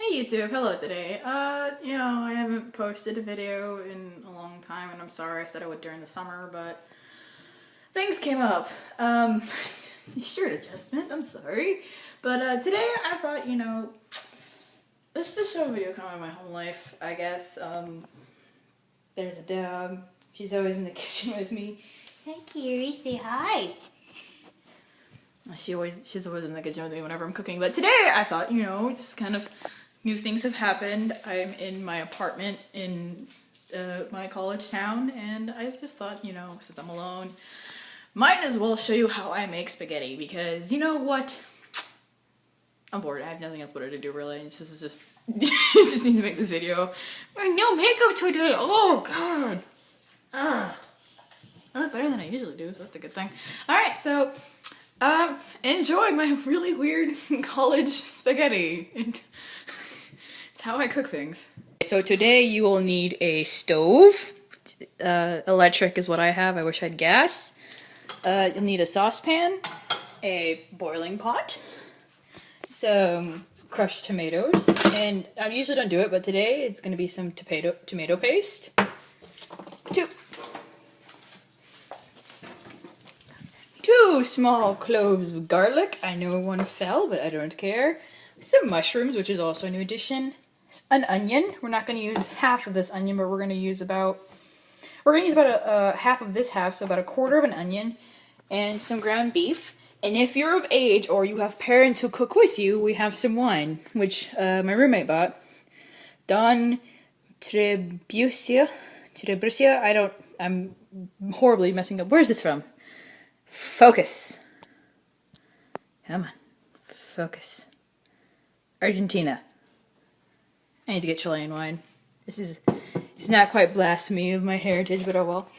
Hey YouTube, hello today. I haven't posted a video in a long time and I'm sorry. I said I would during the summer, but things came up. Shirt adjustment, I'm sorry. But today I thought, let's just show a video kind of of my home life, I guess. There's a dog. She's always in the kitchen with me. Hi Kiri, say hi. She's always in the kitchen with me whenever I'm cooking. But today I thought, just kind of new things have happened. I'm in my apartment in my college town, and I just thought, since I'm alone, might as well show you how I make spaghetti, because you know what? I'm bored. I have nothing else better to do, really. It's just just need to make this video. No makeup today. Oh god. I look better than I usually do, so that's a good thing. Alright, so enjoy my really weird college spaghetti. It's how I cook things. So today you will need a stove. Electric is what I have. I wish I had gas. You'll need a saucepan, a boiling pot, some crushed tomatoes, and I usually don't do it, but today it's going to be some tomato paste. Two small cloves of garlic. I know one fell, but I don't care. Some mushrooms, which is also a new addition. An onion. We're not going to use half of this onion, but we're going to use about a half of this half, so about a quarter of an onion, and some ground beef. And if you're of age or you have parents who cook with you, we have some wine, which my roommate bought. Don Trebucia. I'm horribly messing up. Where's this from? Focus. Come on. Focus. Argentina. I need to get Chilean wine. It's not quite blasphemy of my heritage, but oh well.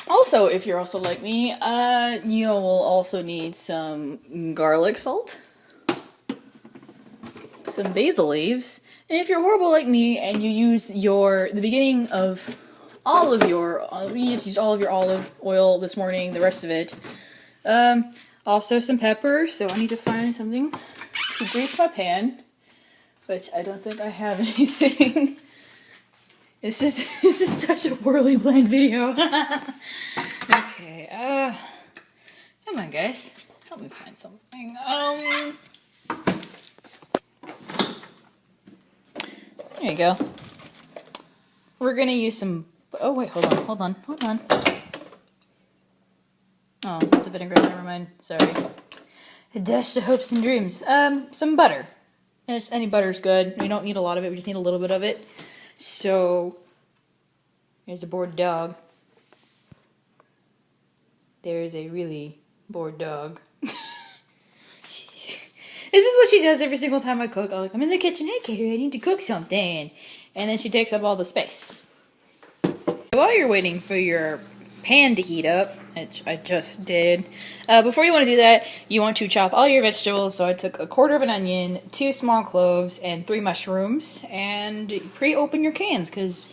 Also, if you're also like me, you will also need some garlic salt, some basil leaves, and if you're horrible like me and you use the beginning of all of your, you just used all of your olive oil this morning, the rest of it. Also some pepper, so I need to find something to grease my pan, which I don't think I have anything. This is such a poorly planned video. Okay, come on guys, help me find something. There you go. We're gonna use some, oh wait, hold on. Oh, it's a vinaigrette, never mind, sorry. A dash to hopes and dreams. Some butter. Just any butter's good. We don't need a lot of it, we just need a little bit of it. So, there's a bored dog. There's a really bored dog. This is what she does every single time I cook. I'm in the kitchen, hey Katie, I need to cook something. And then she takes up all the space. While you're waiting for your pan to heat up, which I just did, before you want to do that, you want to chop all your vegetables. So I took a quarter of an onion, 2 small cloves, and 3 mushrooms, and pre-open your cans, because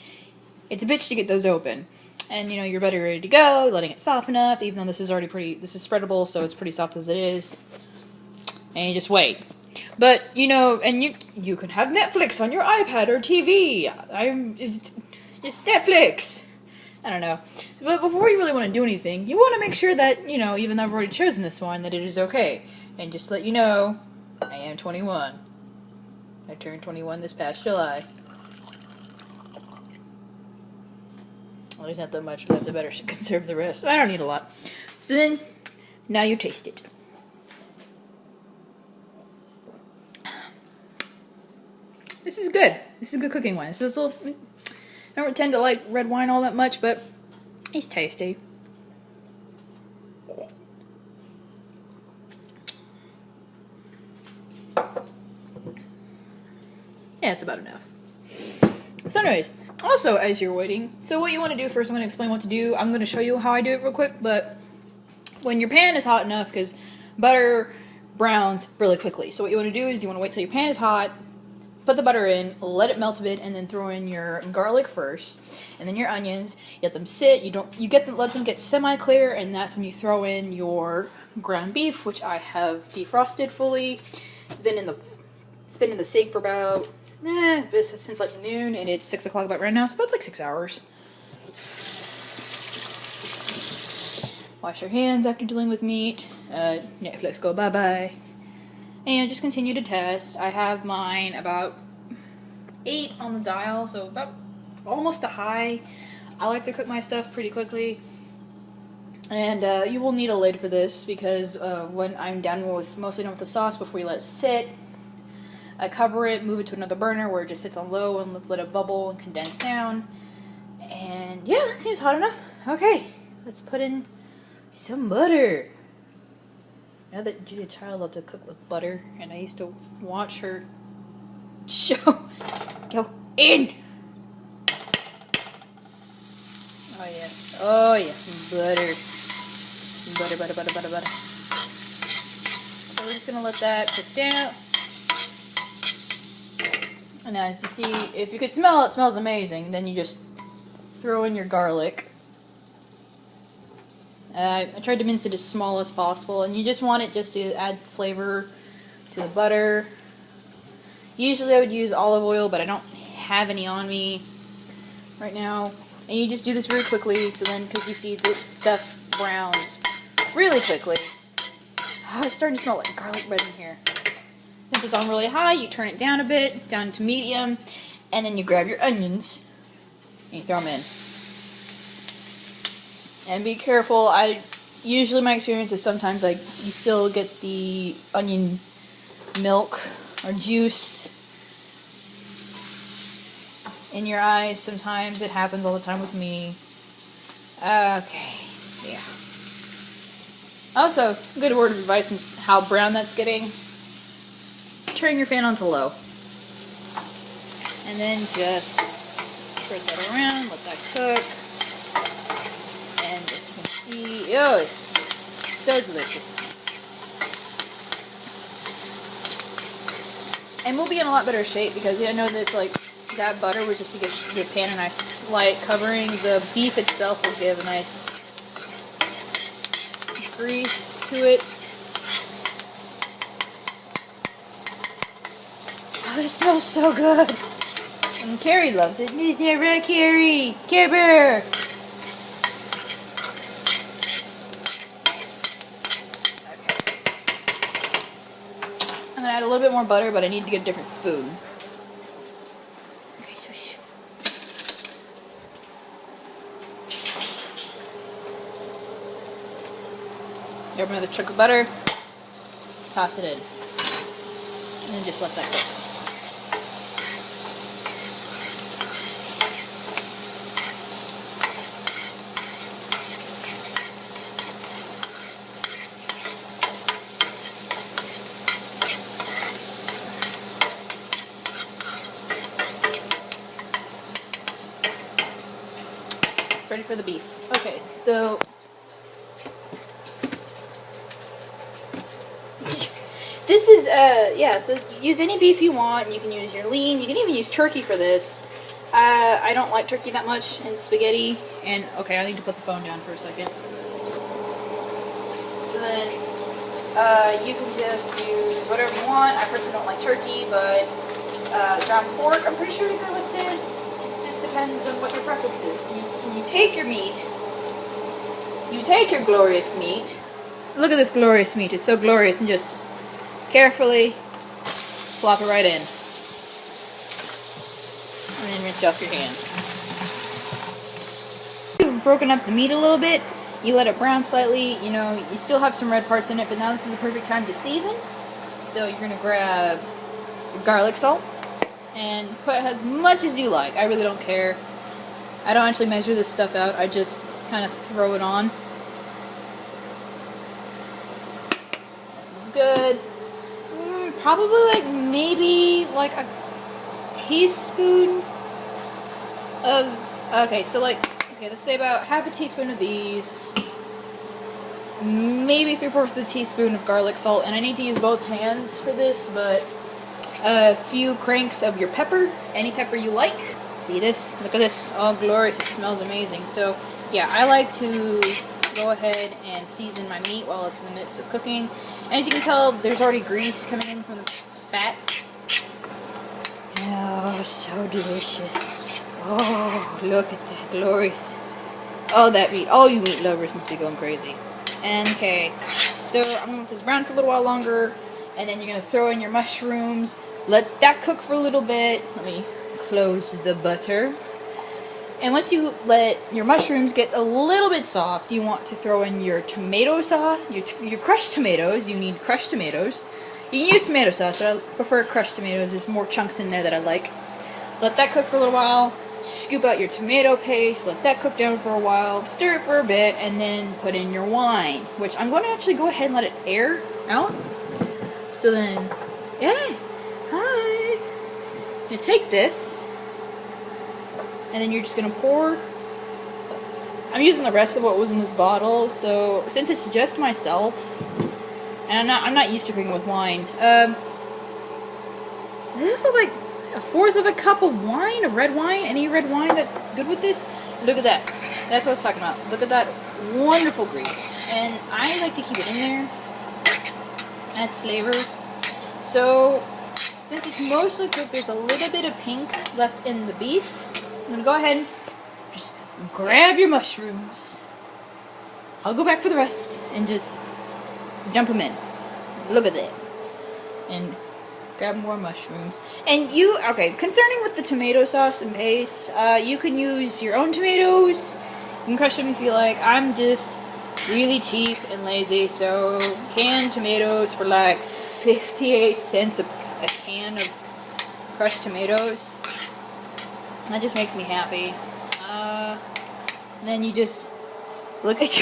it's a bitch to get those open. And your butter ready to go, letting it soften up, even though this is spreadable, so it's pretty soft as it is. And you just wait. But, and you can have Netflix on your iPad or TV. Just Netflix. I don't know. But before you really want to do anything, you want to make sure that, even though I've already chosen this wine, that it is okay. And just to let you know, I am 21. I turned 21 this past July. Well, there's not that much left. I better conserve the rest. I don't need a lot. So then, now you taste it. This is good. This is good cooking wine. This is a little, I don't tend to like red wine all that much, but it's tasty. Yeah, it's about enough. So anyways, also as you're waiting, so what you want to do first, I'm going to explain what to do. I'm going to show you how I do it real quick, but when your pan is hot enough, because butter browns really quickly, so what you want to do is you want to wait till your pan is hot, put the butter in, let it melt a bit, and then throw in your garlic first, and then your onions. You let them sit. Let them get semi-clear, and that's when you throw in your ground beef, which I have defrosted fully. It's been in the It's been in the sink for about, since like noon, and it's 6 o'clock about right now, so about like 6 hours. Wash your hands after dealing with meat. Netflix go bye-bye. And just continue to test. I have mine about 8 on the dial, so about almost a high. I like to cook my stuff pretty quickly. And you will need a lid for this because when I'm mostly done with the sauce, before you let it sit, I cover it, move it to another burner where it just sits on low and let it bubble and condense down. And yeah, that seems hot enough. Okay, let's put in some butter. Now that Julia Child loved to cook with butter, and I used to watch her show. Go in! Oh yeah. Oh yeah, some butter. Butter. So we're just gonna let that cook down. And as you see, if you could smell it, it smells amazing. Then you just throw in your garlic. I tried to mince it as small as possible, and you just want it just to add flavor to the butter. Usually I would use olive oil, but I don't have any on me right now. And you just do this very quickly, so then, because you see the stuff browns really quickly. Oh, it's starting to smell like garlic bread in here. Since it's on really high, you turn it down a bit, down to medium, and then you grab your onions and you throw them in. And be careful. Usually my experience is sometimes you still get the onion milk or juice in your eyes. Sometimes it happens all the time with me. Okay, yeah. Also, good word of advice is how brown that's getting. Turn your fan on to low. And then just spread that around, let that cook. And as you can see, oh, it's so delicious. And we'll be in a lot better shape because I know there's that butter was just to give the pan a nice light covering. The beef itself will give a nice grease to it. Oh, it smells so good. And Carrie loves it. Miss Sarah, Carrie! Care Bear! Okay. I'm gonna add a little bit more butter, but I need to get a different spoon. Okay, so grab another chunk of butter, toss it in, and then just let that cook. Ready for the beef. Okay, so this is so use any beef you want. You can use your lean. You can even use turkey for this. I don't like turkey that much in spaghetti. And okay, I need to put the phone down for a second. So then you can just use whatever you want. I personally don't like turkey, but ground pork, I'm pretty sure you're good with this. It just depends on what your preference is. You take your meat, you take your glorious meat. Look at this glorious meat, it's so glorious, and just carefully plop it right in. And then rinse off your hands. You've broken up the meat a little bit, you let it brown slightly, you still have some red parts in it, but now this is the perfect time to season. So you're going to grab your garlic salt and put as much as you like. I really don't care. I don't actually measure this stuff out. I just kind of throw it on. That's good. Probably maybe a teaspoon of, okay, so let's say about half a teaspoon of these. Maybe 3/4 of a teaspoon of garlic salt, and I need to use both hands for this, but a few cranks of your pepper, any pepper you like. See this? Look at this. Oh, glorious. It smells amazing. So, yeah, I like to go ahead and season my meat while it's in the midst of cooking. And as you can tell, there's already grease coming in from the fat. Oh, so delicious. Oh, look at that, glorious. Oh, that meat. All you meat lovers must be going crazy. And okay, so I'm gonna let this brown for a little while longer, and then you're gonna throw in your mushrooms. Let that cook for a little bit. Let me close the butter. And once you let your mushrooms get a little bit soft, you want to throw in your tomato sauce, your crushed tomatoes. You need crushed tomatoes. You can use tomato sauce, but I prefer crushed tomatoes. There's more chunks in there that I like. Let that cook for a little while. Scoop out your tomato paste. Let that cook down for a while. Stir it for a bit, and then put in your wine, which I'm going to actually go ahead and let it air out. So then, yeah, hi. You take this. And then you're just gonna pour. I'm using the rest of what was in this bottle, so since it's just myself, and I'm not used to drinking with wine. This is like a fourth of a cup of wine, of red wine. Any red wine that's good with this? Look at that. That's what I was talking about. Look at that wonderful grease, and I like to keep it in there. Adds flavor. So since it's mostly cooked, there's a little bit of pink left in the beef. I'm gonna go ahead and just grab your mushrooms. I'll go back for the rest and just dump them in. Look at that. And grab more mushrooms. And okay, concerning with the tomato sauce and paste, you can use your own tomatoes. You can crush them if you like. I'm just really cheap and lazy, so canned tomatoes for like 58 cents a can of crushed tomatoes. That just makes me happy. Then you just look at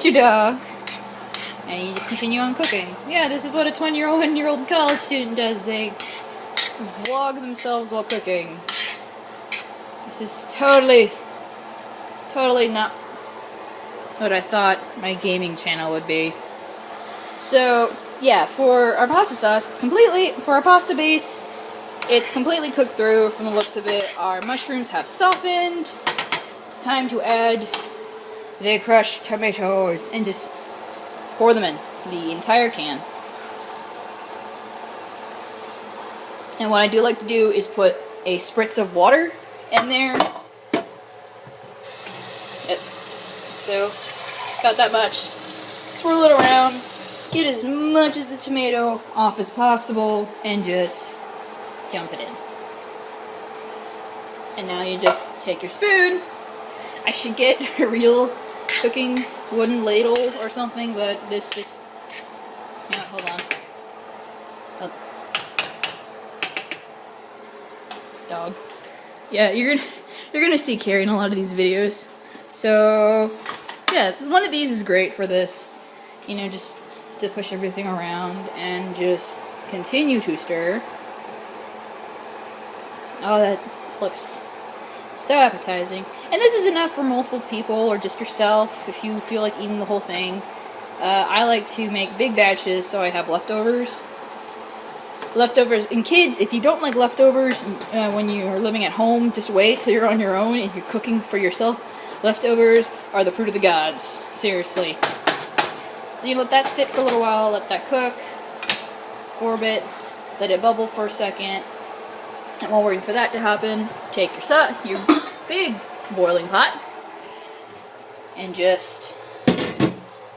your dog, and you just continue on cooking. Yeah, this is what a 21-year-old college student does. They vlog themselves while cooking. This is totally not what I thought my gaming channel would be. So yeah, for our pasta sauce, for our pasta base. It's completely cooked through from the looks of it. Our mushrooms have softened. It's time to add the crushed tomatoes and just pour them in, the entire can. And what I do like to do is put a spritz of water in there. So, about that much. Swirl it around, get as much of the tomato off as possible, and just dump it in. And now you just take your spoon. I should get a real cooking wooden ladle or something, but this just... Yeah, hold on. Oh. Dog. Yeah, you're gonna see Carrie in a lot of these videos. So, yeah, one of these is great for this. You know, just to push everything around and just continue to stir. Oh, that looks so appetizing. And this is enough for multiple people or just yourself if you feel like eating the whole thing. I like to make big batches so I have leftovers. And kids, if you don't like leftovers when you are living at home, just wait till you're on your own and you're cooking for yourself. Leftovers are the fruit of the gods. Seriously. So you let that sit for a little while, let that cook for a bit, let it bubble for a second. And while waiting for that to happen, take your big boiling pot and just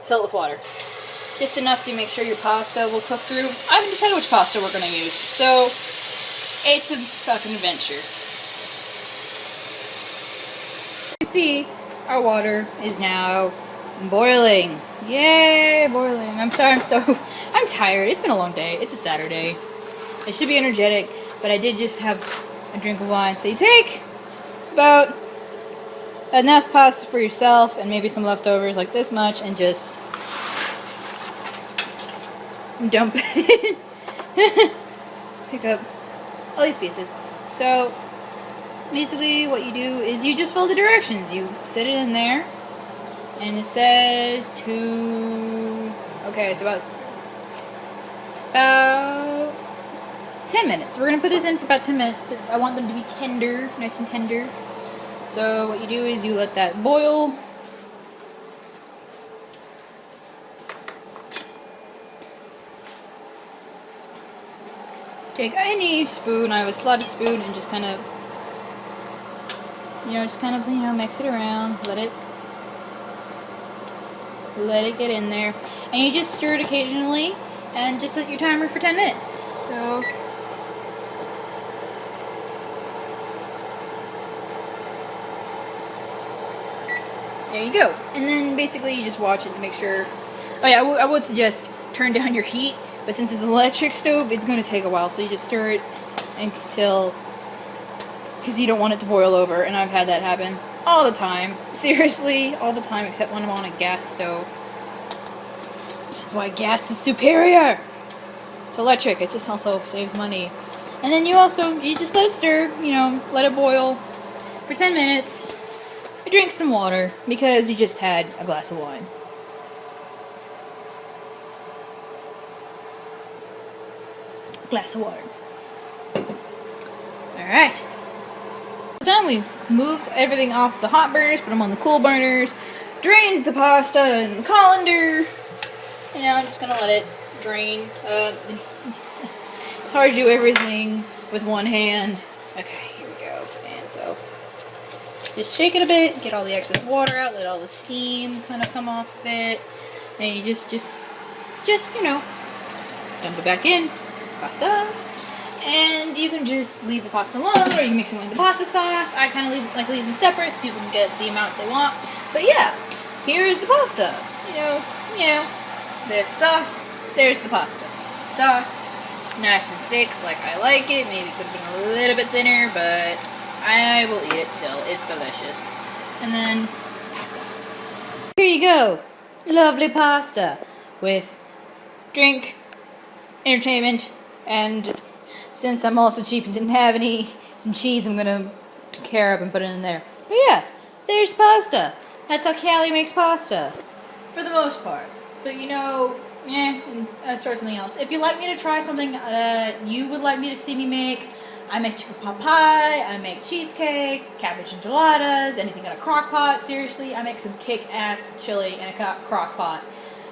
fill it with water. Just enough to make sure your pasta will cook through. I haven't decided which pasta we're going to use, so it's a fucking adventure. You can see our water is now boiling. Yay, boiling. I'm tired. It's been a long day. It's a Saturday. I should be energetic. But I did just have a drink of wine. So you take about enough pasta for yourself and maybe some leftovers like this much and just dump it in. Pick up all these pieces. So basically what you do is you just follow the directions. You set it in there and it says to... Okay, so about 10 minutes. We're going to put this in for about 10 minutes. I want them to be tender, nice and tender. So what you do is you let that boil. take any spoon, I have a slotted spoon, and just kind of, mix it around, let it get in there, and you just stir it occasionally, and just set your timer for 10 minutes. So, there you go. And then basically you just watch it to make sure. Oh yeah, I would suggest turn down your heat, but since it's an electric stove, it's going to take a while, so you just stir it until, because you don't want it to boil over, and I've had that happen all the time. Seriously, all the time, except when I'm on a gas stove. That's why gas is superior to electric. It just also saves money. And then you just let it stir, let it boil for 10 minutes. You drink some water, because you just had a glass of wine. Glass of water. Alright. Done. We've moved everything off the hot burners, put them on the cool burners, drained the pasta in the colander. I'm just gonna let it drain. It's hard to do everything with one hand. Okay, here we go. And so, just shake it a bit, get all the excess water out, let all the steam kind of come off of it, and you just dump it back in, pasta. And you can just leave the pasta alone, or you can mix it with the pasta sauce. I kind of like leave them separate so people can get the amount they want. But yeah, here's the pasta. There's the sauce, there's the pasta. Sauce, nice and thick, like I like it. Maybe could have been a little bit thinner, but I will eat it still. It's delicious. And then pasta. Here you go, lovely pasta with drink, entertainment, and since I'm also cheap and didn't have some cheese, I'm gonna tear up and put it in there. But yeah, there's pasta. That's how Cali makes pasta, for the most part. But start something else. If you'd like me to try something that you would like me to see me make, I make chicken pot pie, I make cheesecake, cabbage enchiladas, anything in a crock pot. Seriously, I make some kick-ass chili in a crock pot.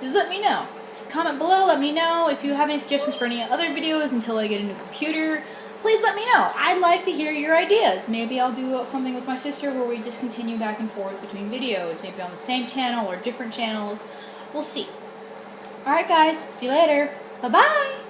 Just let me know. Comment below, let me know if you have any suggestions for any other videos until I get a new computer. Please let me know. I'd like to hear your ideas. Maybe I'll do something with my sister where we just continue back and forth between videos. Maybe on the same channel or different channels. We'll see. Alright guys, see you later. Bye-bye!